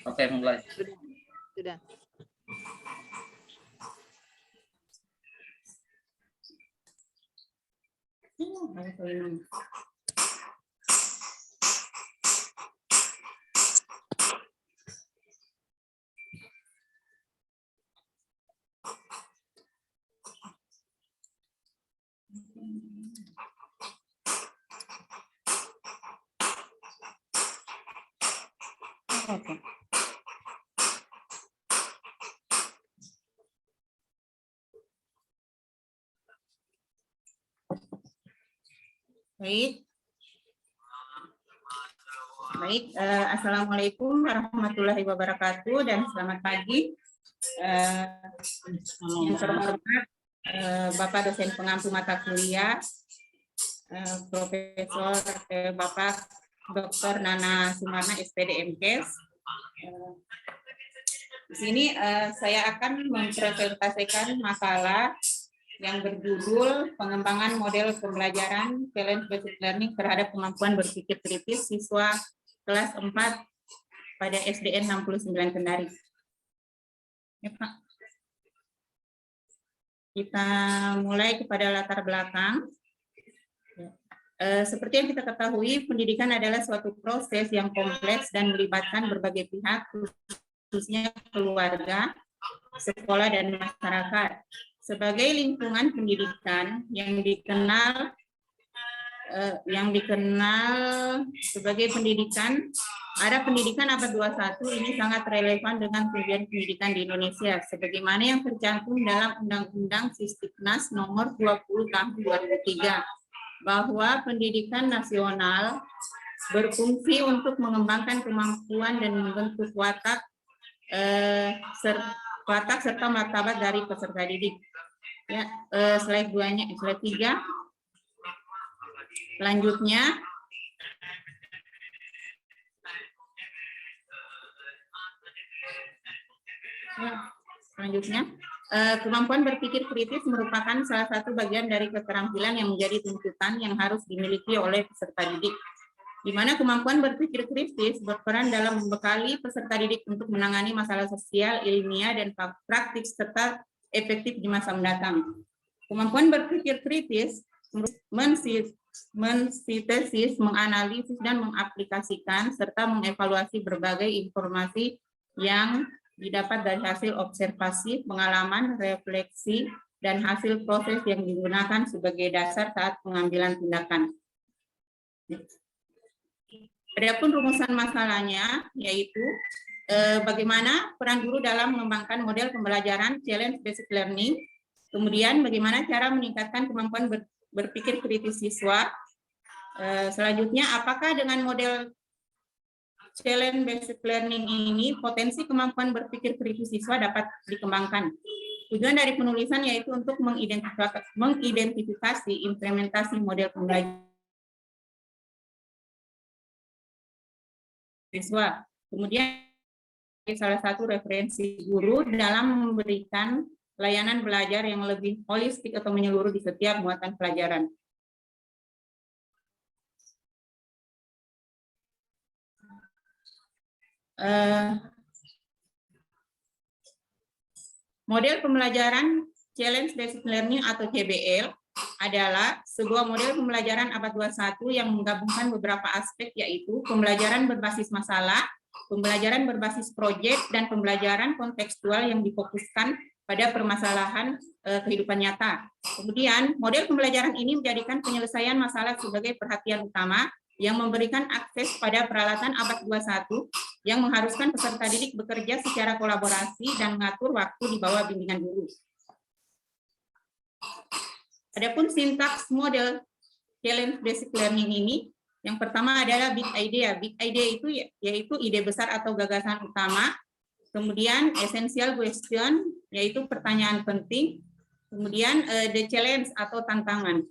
Oke, mulai. Sudah. Oke. Baik, Assalamualaikum warahmatullahi wabarakatuh dan selamat pagi. Yang terhormat Bapak dosen pengampu mata kuliah, Profesor Bapak Dr. Nana Sumarna SPD MKes. Di sini saya akan mempresentasikan makalah yang berjudul pengembangan model pembelajaran challenge based learning terhadap kemampuan berpikir kritis siswa kelas 4 pada SDN 69 Kendari. Ya, Pak. Kita mulai kepada latar belakang. Seperti yang kita ketahui, pendidikan adalah suatu proses yang kompleks dan melibatkan berbagai pihak, khususnya keluarga, sekolah, dan masyarakat. Sebagai lingkungan pendidikan yang dikenal sebagai pendidikan, ada pendidikan abad 21 ini sangat relevan dengan tujuan pendidikan di Indonesia, sebagaimana yang tercantum dalam Undang-Undang Sisdiknas Nomor 20 Tahun 2003, bahwa pendidikan nasional berfungsi untuk mengembangkan kemampuan dan membentuk watak serta martabat dari peserta didik. Ya, slide 3. Selanjutnya, kemampuan berpikir kritis merupakan salah satu bagian dari keterampilan yang menjadi tuntutan yang harus dimiliki oleh peserta didik, di mana kemampuan berpikir kritis berperan dalam membekali peserta didik untuk menangani masalah sosial, ilmiah, dan praktik serta efektif di masa mendatang. Kemampuan berpikir kritis mensintesis, menganalisis, dan mengaplikasikan serta mengevaluasi berbagai informasi yang didapat dari hasil observasi, pengalaman, refleksi, dan hasil proses yang digunakan sebagai dasar saat pengambilan tindakan. Adapun rumusan masalahnya yaitu bagaimana peran guru dalam mengembangkan model pembelajaran challenge based learning, kemudian bagaimana cara meningkatkan kemampuan berpikir kritis siswa. Selanjutnya, apakah dengan model challenge based learning ini potensi kemampuan berpikir kritis siswa dapat dikembangkan. Tujuan dari penulisan yaitu untuk mengidentifikasi implementasi model pembelajaran siswa. Kemudian salah satu referensi guru dalam memberikan layanan belajar yang lebih holistik atau menyeluruh di setiap muatan pelajaran. Model pembelajaran challenge based learning atau CBL adalah sebuah model pembelajaran abad 21 yang menggabungkan beberapa aspek, yaitu pembelajaran berbasis masalah, pembelajaran berbasis proyek, dan pembelajaran kontekstual yang difokuskan pada permasalahan kehidupan nyata. Kemudian, model pembelajaran ini menjadikan penyelesaian masalah sebagai perhatian utama yang memberikan akses pada peralatan abad 21 yang mengharuskan peserta didik bekerja secara kolaborasi dan mengatur waktu di bawah bimbingan guru. Adapun sintaks model challenge basic learning ini, yang pertama adalah big idea. Big idea itu yaitu ide besar atau gagasan utama. Kemudian essential question, yaitu pertanyaan penting. Kemudian the challenge atau tantangan.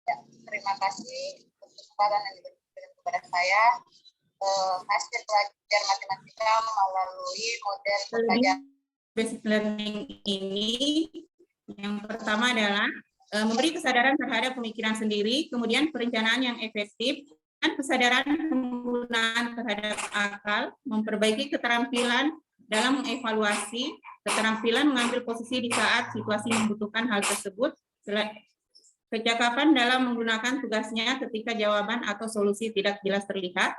Ya, terima kasih untuk kesempatan yang diberikan kepada saya. Hasil belajar matematika melalui model pembelajaran basic learning ini, yang pertama adalah memberi kesadaran terhadap pemikiran sendiri, kemudian perencanaan yang efektif, dan kesadaran penggunaan terhadap akal, memperbaiki keterampilan dalam mengevaluasi, keterampilan mengambil posisi di saat situasi membutuhkan hal tersebut, kecakapan dalam menggunakan tugasnya ketika jawaban atau solusi tidak jelas terlihat,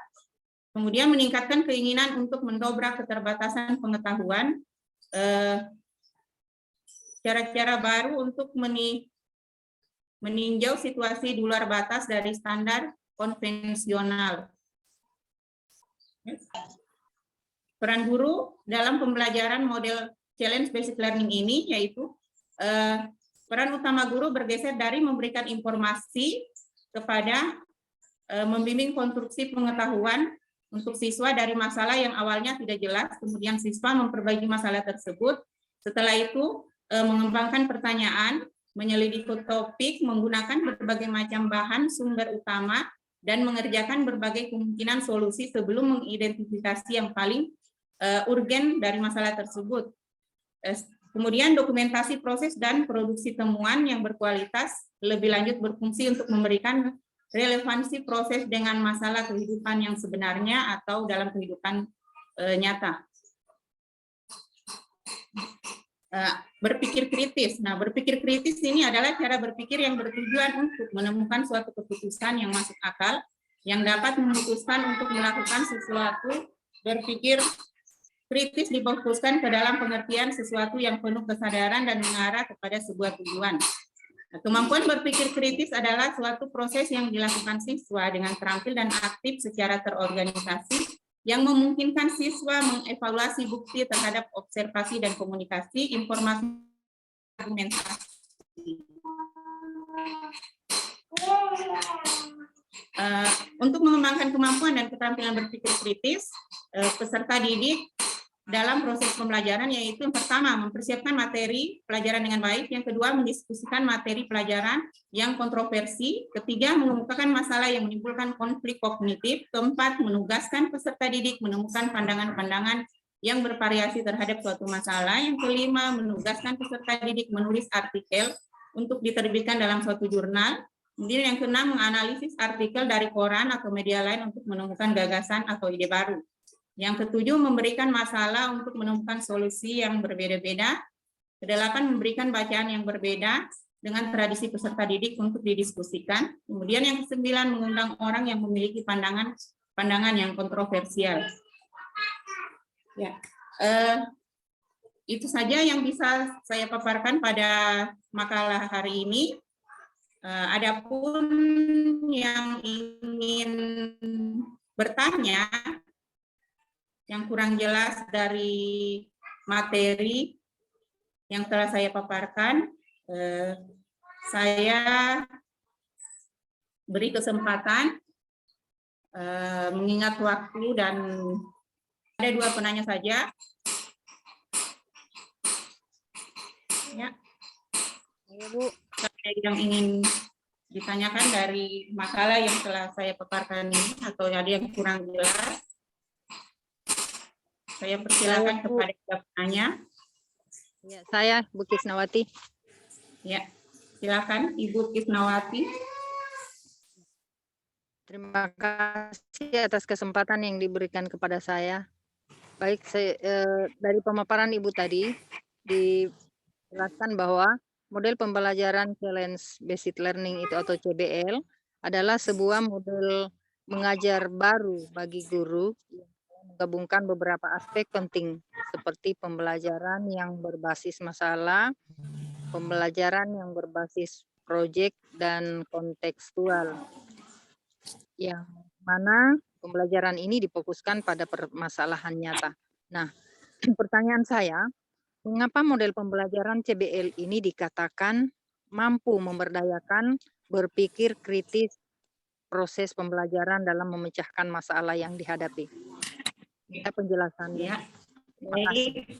kemudian meningkatkan keinginan untuk mendobrak keterbatasan pengetahuan, cara-cara baru untuk meninjau situasi di luar batas dari standar konvensional. Peran guru dalam pembelajaran model challenge-based learning ini yaitu peran utama guru bergeser dari memberikan informasi kepada membimbing konstruksi pengetahuan untuk siswa dari masalah yang awalnya tidak jelas, kemudian siswa memperbaiki masalah tersebut. Setelah itu mengembangkan pertanyaan, menyelidiki topik, menggunakan berbagai macam bahan sumber utama, dan mengerjakan berbagai kemungkinan solusi sebelum mengidentifikasi yang paling urgen dari masalah tersebut. Kemudian dokumentasi proses dan produksi temuan yang berkualitas lebih lanjut berfungsi untuk memberikan relevansi proses dengan masalah kehidupan yang sebenarnya atau dalam kehidupan nyata. Berpikir kritis. Nah, berpikir kritis ini adalah cara berpikir yang bertujuan untuk menemukan suatu keputusan yang masuk akal, yang dapat memutuskan untuk melakukan sesuatu. Berpikir kritis difokuskan ke dalam pengertian sesuatu yang penuh kesadaran dan mengarah kepada sebuah tujuan. Nah, kemampuan berpikir kritis adalah suatu proses yang dilakukan siswa dengan terampil dan aktif secara terorganisasi, yang memungkinkan siswa mengevaluasi bukti terhadap observasi dan komunikasi, informasi, argumentasi. Untuk mengembangkan kemampuan dan keterampilan berpikir kritis, peserta didik dalam proses pembelajaran yaitu yang pertama, mempersiapkan materi pelajaran dengan baik, yang kedua, mendiskusikan materi pelajaran yang kontroversi, ketiga, mengemukakan masalah yang menimbulkan konflik kognitif, keempat, menugaskan peserta didik menemukan pandangan-pandangan yang bervariasi terhadap suatu masalah, yang kelima, menugaskan peserta didik menulis artikel untuk diterbitkan dalam suatu jurnal, kemudian yang keenam, menganalisis artikel dari koran atau media lain untuk menemukan gagasan atau ide baru. Yang ketujuh, memberikan masalah untuk menemukan solusi yang berbeda-beda. Kedelapan, memberikan bacaan yang berbeda dengan tradisi peserta didik untuk didiskusikan. Kemudian yang kesembilan, mengundang orang yang memiliki pandangan yang kontroversial. Ya, itu saja yang bisa saya paparkan pada makalah hari ini. Adapun yang ingin bertanya, yang kurang jelas dari materi yang telah saya paparkan, saya beri kesempatan mengingat waktu dan ada 2 penanya saja. Ya. Bu. Ada yang ingin ditanyakan dari makalah yang telah saya paparkan ini atau ada yang kurang jelas? Saya persilakan kepada penanya. Ya, saya Bu Kisnawati. Ya, silakan Ibu Kisnawati. Terima kasih atas kesempatan yang diberikan kepada saya. Baik, dari pemaparan Ibu tadi dijelaskan bahwa model pembelajaran challenge based learning itu atau CBL adalah sebuah model mengajar baru bagi guru yang menggabungkan beberapa aspek penting seperti pembelajaran yang berbasis masalah, pembelajaran yang berbasis proyek dan kontekstual, yang mana pembelajaran ini difokuskan pada permasalahan nyata. Nah, pertanyaan saya, mengapa model pembelajaran CBL ini dikatakan mampu memberdayakan berpikir kritis proses pembelajaran dalam memecahkan masalah yang dihadapi? Minta penjelasannya. Ya. Baik.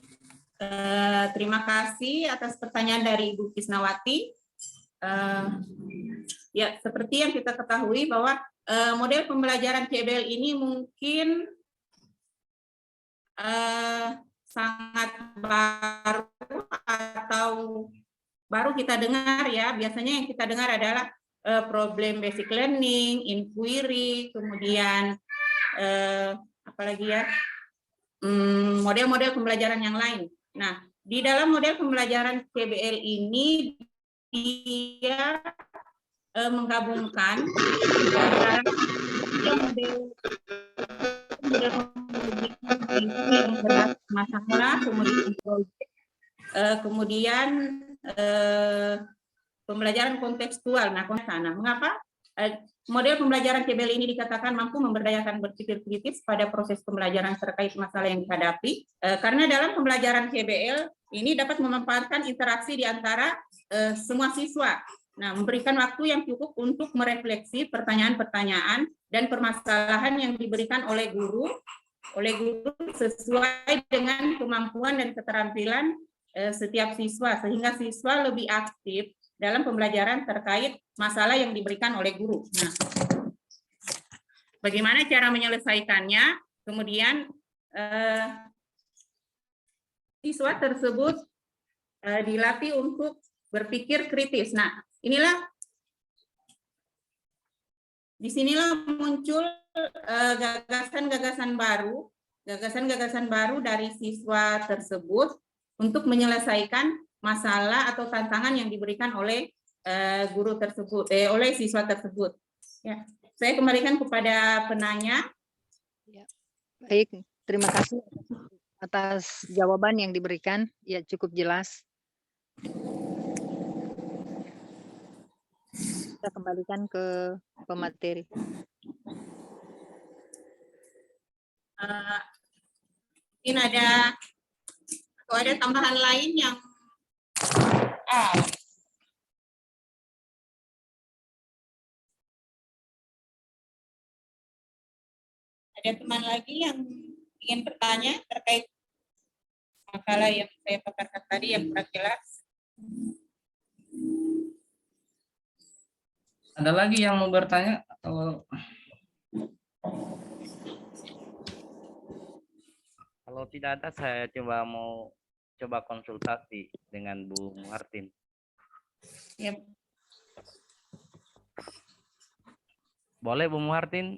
Terima kasih atas pertanyaan dari Ibu Kisnawati. Ya, seperti yang kita ketahui bahwa model pembelajaran CBL ini mungkin sangat baru atau baru kita dengar ya. Biasanya yang kita dengar adalah problem basic learning, inquiry, kemudian apalagi ya, model-model pembelajaran yang lain. Nah, di dalam model pembelajaran CBL ini dia menggabungkan antara model yang berbasis masalah, kemudian proyek, kemudian pembelajaran kontekstual. Nah, mengapa model pembelajaran CBL ini dikatakan mampu memberdayakan berpikir kritis pada proses pembelajaran terkait masalah yang dihadapi? Karena dalam pembelajaran CBL ini dapat memanfaatkan interaksi di antara semua siswa. Nah, memberikan waktu yang cukup untuk merefleksi pertanyaan-pertanyaan dan permasalahan yang diberikan oleh guru sesuai dengan kemampuan dan keterampilan setiap siswa, sehingga siswa lebih aktif dalam pembelajaran terkait masalah yang diberikan oleh guru. Nah, bagaimana cara menyelesaikannya? Kemudian siswa tersebut dilatih untuk berpikir kritis. Nah, disinilah muncul gagasan-gagasan baru dari siswa tersebut untuk menyelesaikan masalah atau tantangan yang diberikan oleh guru tersebut, oleh siswa tersebut. Ya, saya kembalikan kepada penanya. Ya. Baik, terima kasih atas jawaban yang diberikan. Ya, cukup jelas. Kita kembalikan ke pemateri. Mungkin ada tambahan lain yang ada teman lagi yang ingin bertanya terkait makalah yang saya paparkan tadi yang kurang jelas. Ada lagi yang mau bertanya atau kalau tidak ada, saya mau coba konsultasi dengan Bu Martin. Yep. Boleh Bu Martin?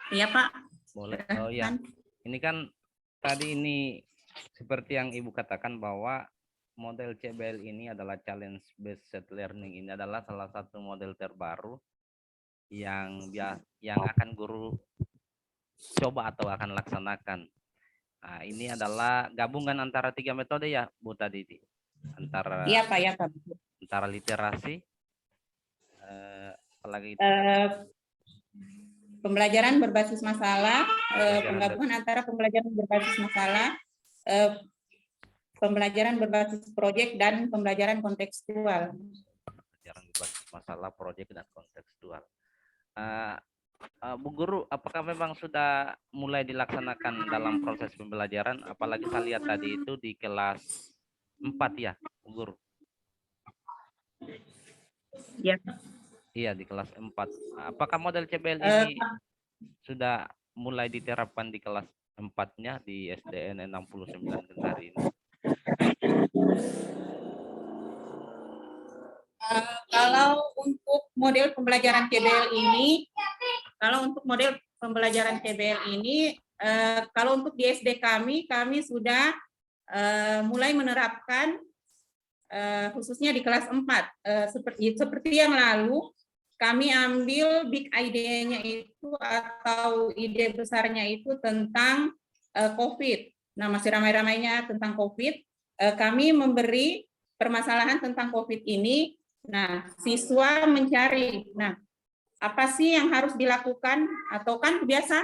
Iya Pak. Boleh. Oh ya, ini kan tadi ini seperti yang Ibu katakan bahwa model CBL ini adalah challenge based learning. Ini adalah salah satu model terbaru yang akan guru coba atau akan laksanakan. Nah, ini adalah gabungan antara 3 metode ya, Bu tadi. Antara Iya Pak, ya Pak. Antara literasi, apalagi pembelajaran berbasis masalah, penggabungan antara pembelajaran berbasis masalah, pembelajaran berbasis proyek, dan pembelajaran kontekstual. Pembelajaran berbasis masalah, proyek, dan kontekstual. Bu Guru, apakah memang sudah mulai dilaksanakan dalam proses pembelajaran? Apalagi saya lihat tadi itu di kelas 4 ya, Bu Guru? Ya. Iya, di kelas 4. Apakah model CBL ini sudah mulai diterapkan di kelas 4-nya di SDN 69 Kendari ini? Kalau untuk model pembelajaran CBL ini, kalau untuk di SD kami sudah mulai menerapkan khususnya di kelas 4. Seperti yang lalu, kami ambil big idea-nya itu atau ide besarnya itu tentang COVID. Nah, masih ramai-ramainya tentang COVID. Kami memberi permasalahan tentang COVID ini. Nah, siswa mencari, nah, apa sih yang harus dilakukan? Atau kan biasa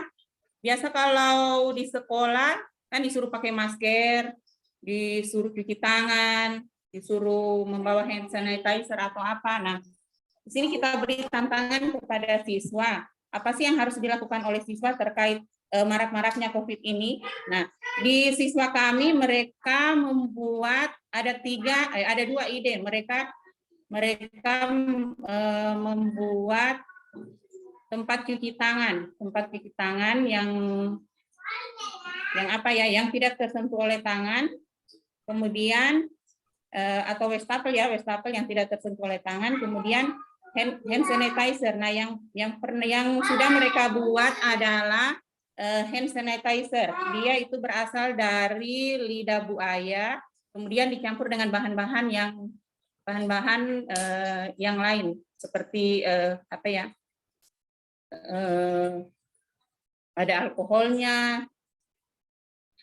kalau di sekolah kan disuruh pakai masker, disuruh cuci tangan, disuruh membawa hand sanitizer atau apa. Nah, di sini kita beri tantangan kepada siswa. Apa sih yang harus dilakukan oleh siswa terkait marak-maraknya COVID ini? Nah, di siswa kami mereka membuat ada 2 ide. Mereka membuat tempat cuci tangan yang yang tidak tersentuh oleh tangan, kemudian atau wastafel yang tidak tersentuh oleh tangan, kemudian hand sanitizer. Nah, yang sudah mereka buat adalah hand sanitizer. Dia itu berasal dari lidah buaya, kemudian dicampur dengan bahan-bahan yang lain seperti apa ya? Ada alkoholnya,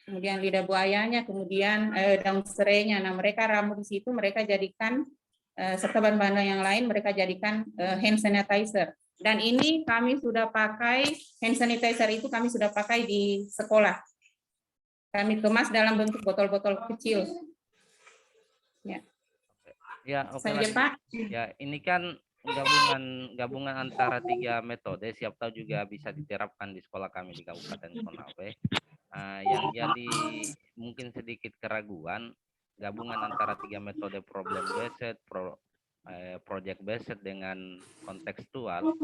kemudian lidah buayanya, kemudian daun serainya. Nah, mereka ramu di situ, mereka jadikan serta bahan-bahan yang lain, mereka jadikan hand sanitizer. Dan ini kami sudah pakai, hand sanitizer itu kami sudah pakai di sekolah. Kami kemas dalam bentuk botol-botol kecil. Ya, oke Saja, lah. Pak. Ya, ini kan gabungan antara 3 metode, siap tahu juga bisa diterapkan di sekolah kami di Kabupaten Konawe. Yang jadi mungkin sedikit keraguan, gabungan antara 3 metode problem based, project based dengan kontekstual.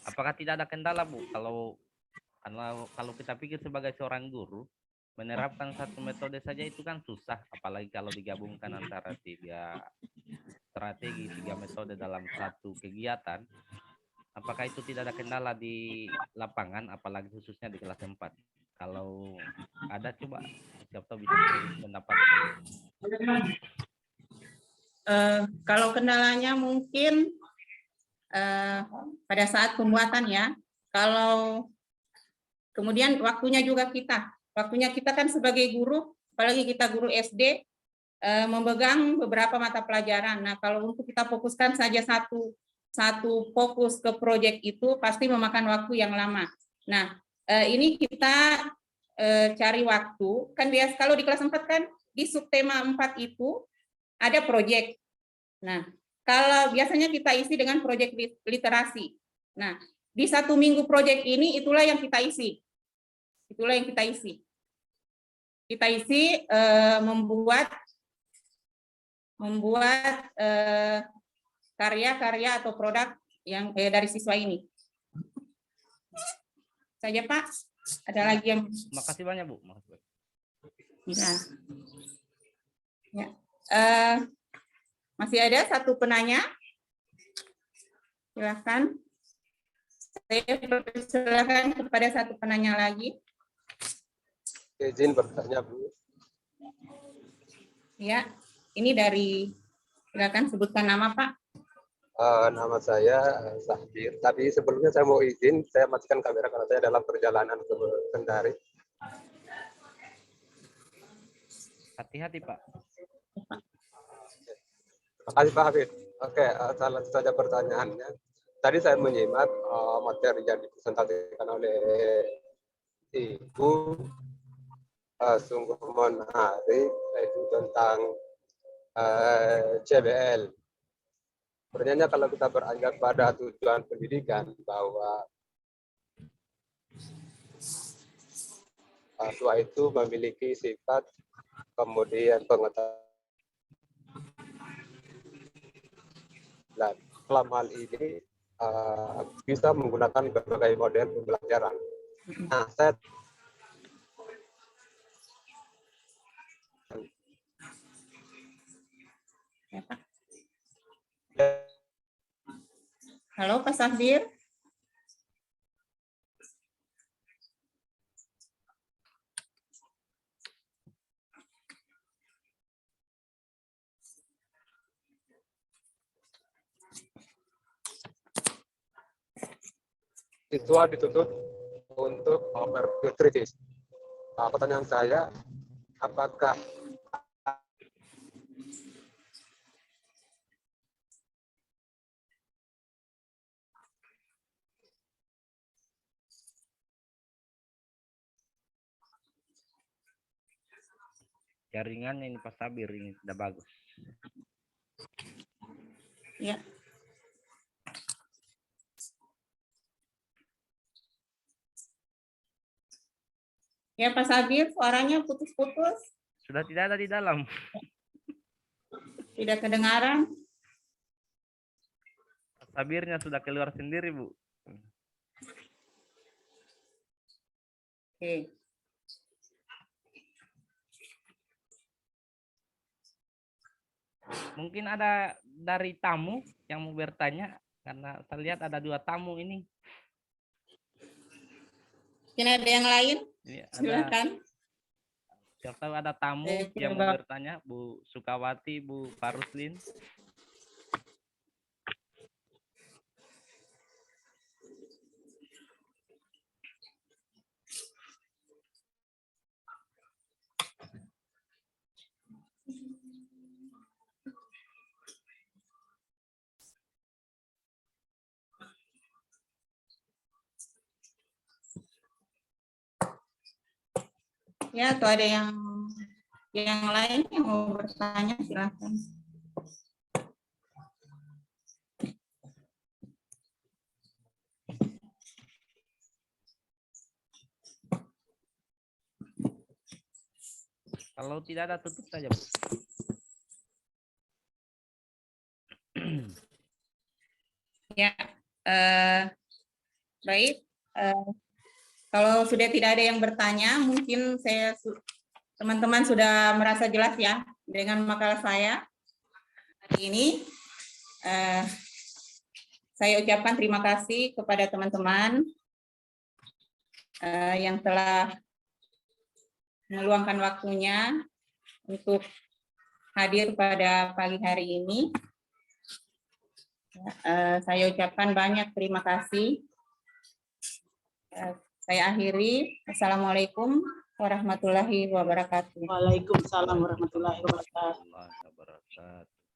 Apakah tidak ada kendala, Bu? Kalau kita pikir sebagai seorang guru, menerapkan satu metode saja itu kan susah, apalagi kalau digabungkan antara 3 strategi, 3 metode dalam satu kegiatan. Apakah itu tidak ada kendala di lapangan, apalagi khususnya di kelas 4? Kalau ada, coba siapa tahu bisa memberi pendapat. Kalau kendalanya mungkin pada saat pembuatan ya. Kalau kemudian waktunya kita kan sebagai guru, apalagi kita guru SD, memegang beberapa mata pelajaran. Nah, kalau untuk kita fokuskan saja satu fokus ke proyek itu pasti memakan waktu yang lama. Nah, ini kita cari waktu. Kan biasa kalau di kelas 4 kan di subtema 4 itu ada proyek. Nah, kalau biasanya kita isi dengan proyek literasi. Nah, di 1 minggu proyek ini itulah yang kita isi. Kita isi membuat karya-karya atau produk yang dari siswa ini. Saja, Pak. Ada lagi yang... Makasih banyak, Bu. Makasih. Ya. Masih ada satu penanya? Silakan. Saya persilakan kepada satu penanya lagi. Izin bertanya, Bu. Ya. Ini dari, silakan sebutkan nama, Pak. Nama saya Sahbir. Tapi sebelumnya saya mau izin, saya matikan kamera karena saya dalam perjalanan ke Kendari. Hati-hati, Pak. Terima kasih, Pak Hafid. Oke, salah saja pertanyaannya. Tadi saya menyimak materi yang dipresentasikan oleh Ibu. Sungguh menarik, yaitu tentang CBL. Sebenarnya kalau kita beranjak pada tujuan pendidikan bahwa siswa itu memiliki sifat, kemudian pengetahuan. Dalam hal ini bisa menggunakan berbagai model pembelajaran. Nah, saya Halo, Pak Sahbir. siswa dituntut untuk berpikir kritis. Pertanyaan saya, apakah Jaringannya ini Pak Sabir ini sudah bagus. Ya. Ya, Pak Sabir, suaranya putus-putus. Sudah tidak ada di dalam. Tidak kedengaran. Pak Sabirnya sudah keluar sendiri, Bu. Oke. Mungkin ada dari tamu yang mau bertanya, karena saya lihat ada 2 tamu ini. Mungkin ada yang lain? Ini ada, Silakan. siapa tahu ada tamu Saya yang coba. mau bertanya, Bu Sukawati, Bu Faruslin. Ya, atau ada yang lain yang mau bertanya, silakan. Kalau tidak ada, tutup saja, Bu. Ya, baik. Kalau sudah tidak ada yang bertanya, mungkin teman-teman sudah merasa jelas ya dengan makalah saya hari ini. Saya ucapkan terima kasih kepada teman-teman yang telah meluangkan waktunya untuk hadir pada pagi hari ini. Saya ucapkan banyak terima kasih. Saya akhiri. Assalamualaikum warahmatullahi wabarakatuh. Waalaikumsalam warahmatullahi wabarakatuh. Warahmatullahi wabarakatuh.